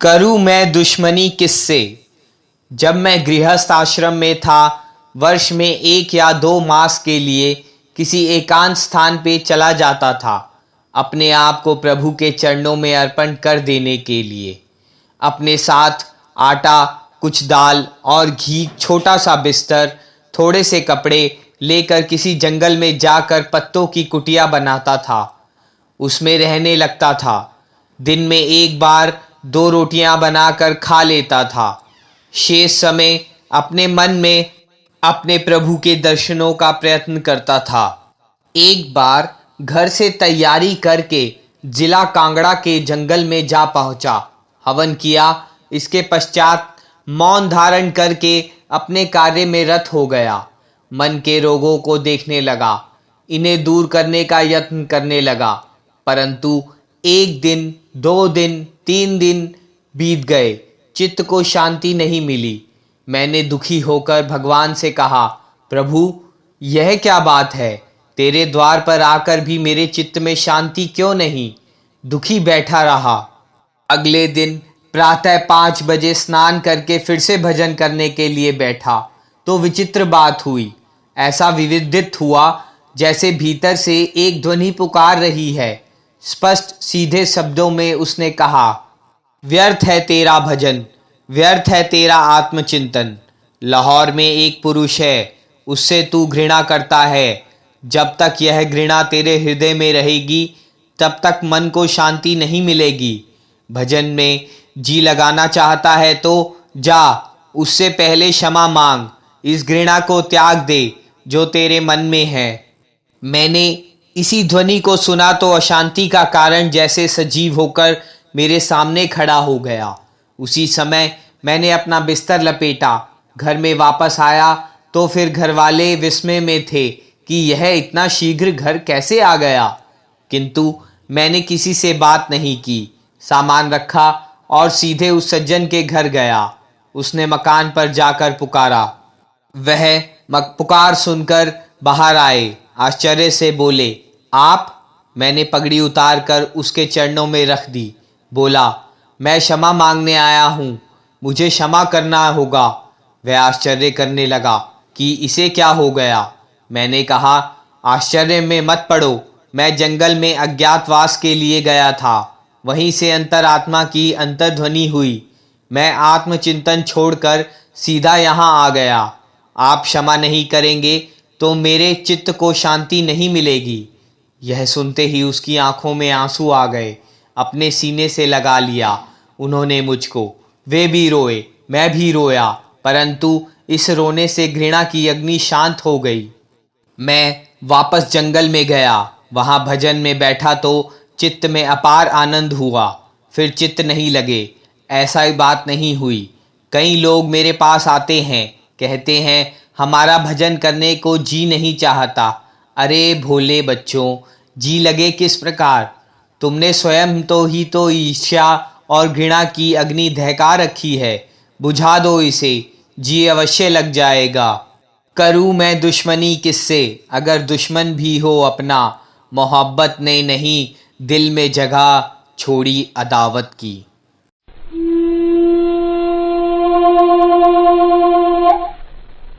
करूँ मैं दुश्मनी किससे। जब मैं गृहस्थ आश्रम में था, वर्ष में 1 या 2 मास के लिए किसी एकांत स्थान पे चला जाता था, अपने आप को प्रभु के चरणों में अर्पण कर देने के लिए। अपने साथ आटा, कुछ दाल और घी, छोटा सा बिस्तर, थोड़े से कपड़े लेकर किसी जंगल में जाकर पत्तों की कुटिया बनाता था। उसमें रहने लगता था। दिन में 1 बार 2 रोटियां बनाकर खा लेता था। शेष समय अपने मन में अपने प्रभु के दर्शनों का प्रयत्न करता था। एक बार घर से तैयारी करके जिला कांगड़ा के जंगल में जा पहुंचा, हवन किया। इसके पश्चात मौन धारण करके अपने कार्य में रत हो गया। मन के रोगों को देखने लगा, इन्हें दूर करने का यत्न करने लगा। परंतु 1 दिन, 2 दिन, 3 दिन बीत गए, चित्त को शांति नहीं मिली। मैंने दुखी होकर भगवान से कहा, प्रभु, यह क्या बात है? तेरे द्वार पर आकर भी मेरे चित्त में शांति क्यों नहीं? दुखी बैठा रहा। अगले दिन प्रातः 5 बजे स्नान करके फिर से भजन करने के लिए बैठा तो विचित्र बात हुई। ऐसा विविदित हुआ जैसे भीतर से एक ध्वनि पुकार रही है। स्पष्ट सीधे शब्दों में उसने कहा, व्यर्थ है तेरा भजन, व्यर्थ है तेरा आत्मचिंतन। लाहौर में एक पुरुष है, उससे तू घृणा करता है। जब तक यह घृणा तेरे हृदय में रहेगी, तब तक मन को शांति नहीं मिलेगी। भजन में जी लगाना चाहता है तो जा, उससे पहले क्षमा मांग। इस घृणा को त्याग दे जो तेरे मन में है। मैंने इसी ध्वनि को सुना तो अशांति का कारण जैसे सजीव होकर मेरे सामने खड़ा हो गया। उसी समय मैंने अपना बिस्तर लपेटा, घर में वापस आया तो फिर घरवाले विस्मय में थे कि यह इतना शीघ्र घर कैसे आ गया। किंतु मैंने किसी से बात नहीं की, सामान रखा और सीधे उस सज्जन के घर गया। उसने मकान पर जाकर पुकारा। वह पुकार सुनकर बाहर आए, आश्चर्य से बोले, आप? मैंने पगड़ी उतार कर उसके चरणों में रख दी। बोला, मैं क्षमा मांगने आया हूँ, मुझे क्षमा करना होगा। वह आश्चर्य करने लगा कि इसे क्या हो गया। मैंने कहा, आश्चर्य में मत पड़ो, मैं जंगल में अज्ञातवास के लिए गया था। वहीं से अंतरात्मा की अंतर्ध्वनि हुई। मैं आत्मचिंतन छोड़कर सीधा यहाँ आ गया। आप क्षमा नहीं करेंगे तो मेरे चित्त को शांति नहीं मिलेगी। यह सुनते ही उसकी आंखों में आंसू आ गए। अपने सीने से लगा लिया उन्होंने मुझको। वे भी रोए, मैं भी रोया, परंतु इस रोने से घृणा की अग्नि शांत हो गई। मैं वापस जंगल में गया, वहां भजन में बैठा तो चित्त में अपार आनंद हुआ। फिर चित्त नहीं लगे, ऐसा ही बात नहीं हुई। कई लोग मेरे पास आते हैं, कहते हैं हमारा भजन करने को जी नहीं चाहता। अरे भोले बच्चों, जी लगे किस प्रकार? तुमने स्वयं तो ईर्ष्या और घृणा की अग्नि दहका रखी है। बुझा दो इसे, जी अवश्य लग जाएगा। करूँ मैं दुश्मनी किससे, अगर दुश्मन भी हो अपना, मोहब्बत ने नहीं दिल में जगह छोड़ी अदावत की।